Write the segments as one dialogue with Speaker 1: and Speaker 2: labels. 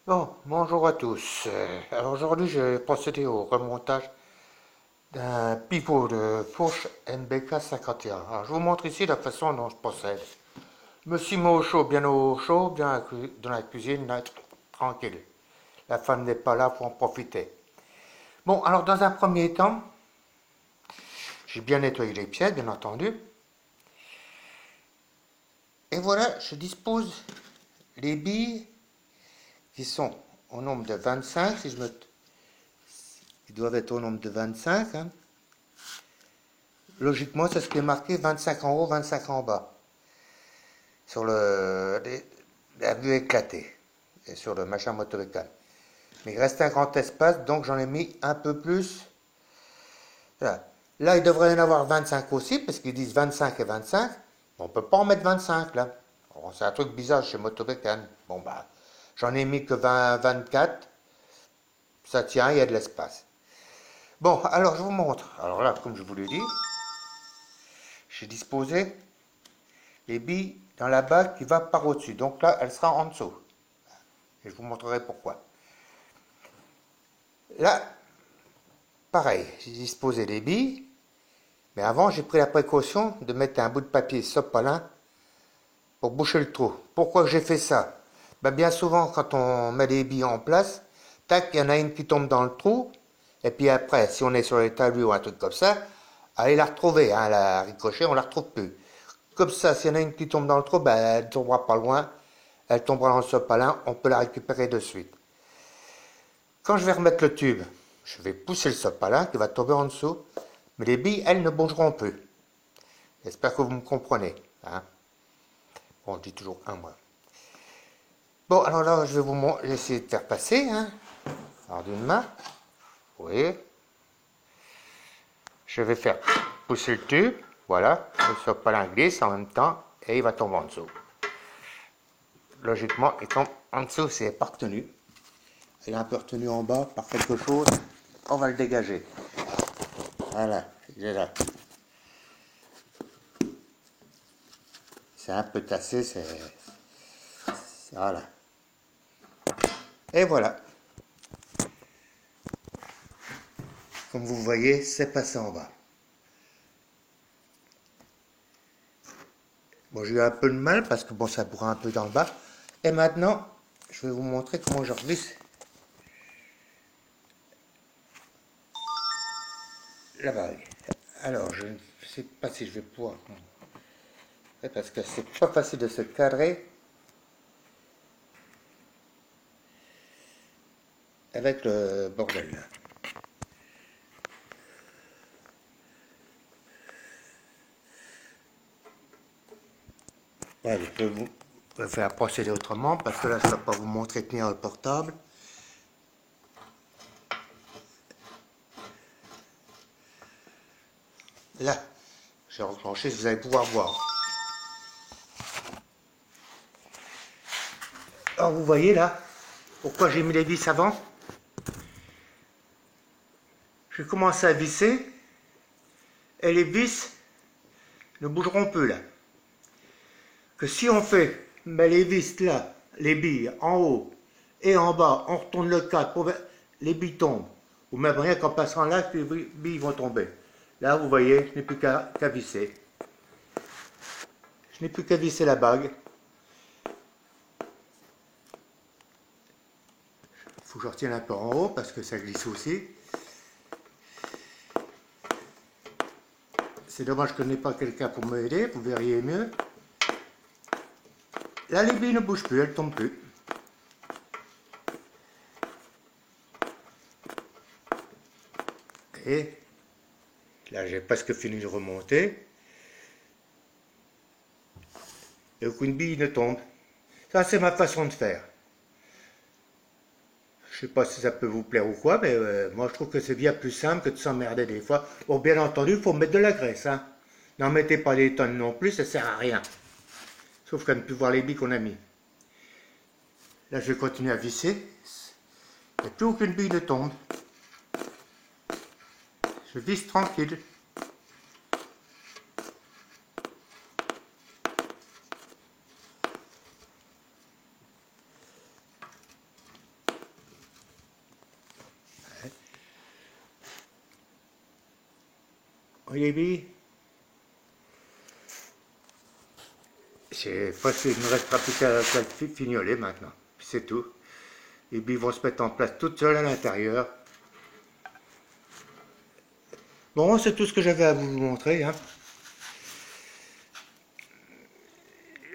Speaker 1: Bon, bonjour à tous. Alors aujourd'hui, je vais procéder au remontage d'un pivot de fourche NBK 51. Alors, je vous montre ici la façon dont je procède. Je me suis mis au chaud, bien dans la cuisine, là, tranquille. La femme n'est pas là pour en profiter. Bon, alors dans un premier temps, j'ai bien nettoyé les pièces, bien entendu. Et voilà, je dispose les billes qui sont au nombre de 25, si je me... Ils doivent être au nombre de 25, hein. Logiquement, c'est ce qui est marqué 25 en haut, 25 en bas. Sur la vue éclatée. Et sur le machin motomécanique. Mais il reste un grand espace, donc j'en ai mis un peu plus. Voilà. Là, il devrait y en avoir 25 aussi, parce qu'ils disent 25 et 25. On ne peut pas en mettre 25 là. C'est un truc bizarre chez Motomécanique. Bon, bah, j'en ai mis que 20, 24. Ça tient, il y a de l'espace. Bon, alors je vous montre. Alors là, comme je vous l'ai dit, j'ai disposé les billes dans la bague qui va par au-dessus. Donc là, elle sera en dessous. Et je vous montrerai pourquoi. Là, pareil, j'ai disposé les billes, mais avant, j'ai pris la précaution de mettre un bout de papier sopalin pour boucher le trou. Pourquoi j'ai fait ça? Ben, bien souvent, quand on met les billes en place, tac, il y en a une qui tombe dans le trou, et puis après, si on est sur les talus ou un truc comme ça, allez la retrouver, hein, la ricochet, on la retrouve plus. Comme ça, s'il y en a une qui tombe dans le trou, ben, elle ne tombera pas loin, elle tombera dans le sopalin, on peut la récupérer de suite. Quand je vais remettre le tube, je vais pousser le sopalin qui va tomber en dessous, mais les billes, elles, ne bougeront plus. J'espère que vous me comprenez, hein. Bon, on dit toujours un mois. Bon, alors là, je vais essayer de faire passer, hein. Alors d'une main, vous voyez, je vais faire pousser le tube, voilà, le sopalin glisse en même temps, et il va tomber en dessous. Logiquement, il tombe en dessous, c'est pas retenu. Il est un peu retenu en bas par quelque chose, on va le dégager. Voilà, il est là. C'est un peu tassé, voilà. Et voilà. Comme vous voyez, c'est passé en bas. Bon, j'ai eu un peu de mal parce que bon, ça bourra un peu dans le bas. Et maintenant, je vais vous montrer comment je revisse la bague. Alors, je ne sais pas si je vais pouvoir, parce que c'est pas facile de se cadrer avec le bordel là. Ouais, je vais faire procéder autrement parce que là, je ne vais pas vous montrer tenir le portable. Là, j'ai enclenché, vous allez pouvoir voir. Alors, vous voyez là, pourquoi j'ai mis les vis avant? J'ai commencé à visser et les vis ne bougeront plus là. Que si on fait les vis là, les billes en haut et en bas, on retourne le cadre, les billes tombent. Ou même rien qu'en passant là, les billes vont tomber. Là, vous voyez, je n'ai plus qu'à visser. Je n'ai plus qu'à visser la bague. Il faut que je retienne un peu en haut parce que ça glisse aussi. C'est dommage que je n'ai pas quelqu'un pour m'aider, vous verriez mieux. Là, les billes ne bougent plus, elles ne tombent plus. Et là, j'ai presque fini de remonter. Et aucune bille ne tombe. Ça, c'est ma façon de faire. Je sais pas si ça peut vous plaire ou quoi, mais moi je trouve que c'est bien plus simple que de s'emmerder des fois. Bon, bien entendu, il faut mettre de la graisse, hein. N'en mettez pas des tonnes non plus, ça sert à rien. Sauf qu'à ne plus voir les billes qu'on a mis. Là, je vais continuer à visser. Et plus aucune bille ne tombe. Je visse tranquille. voyez les billes? C'est facile, il ne restera plus qu'à le fignoler maintenant. C'est tout. Les billes vont se mettre en place toutes seules à l'intérieur. Bon, c'est tout ce que j'avais à vous montrer. Hein.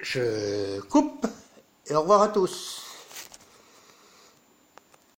Speaker 1: Je coupe et au revoir à tous.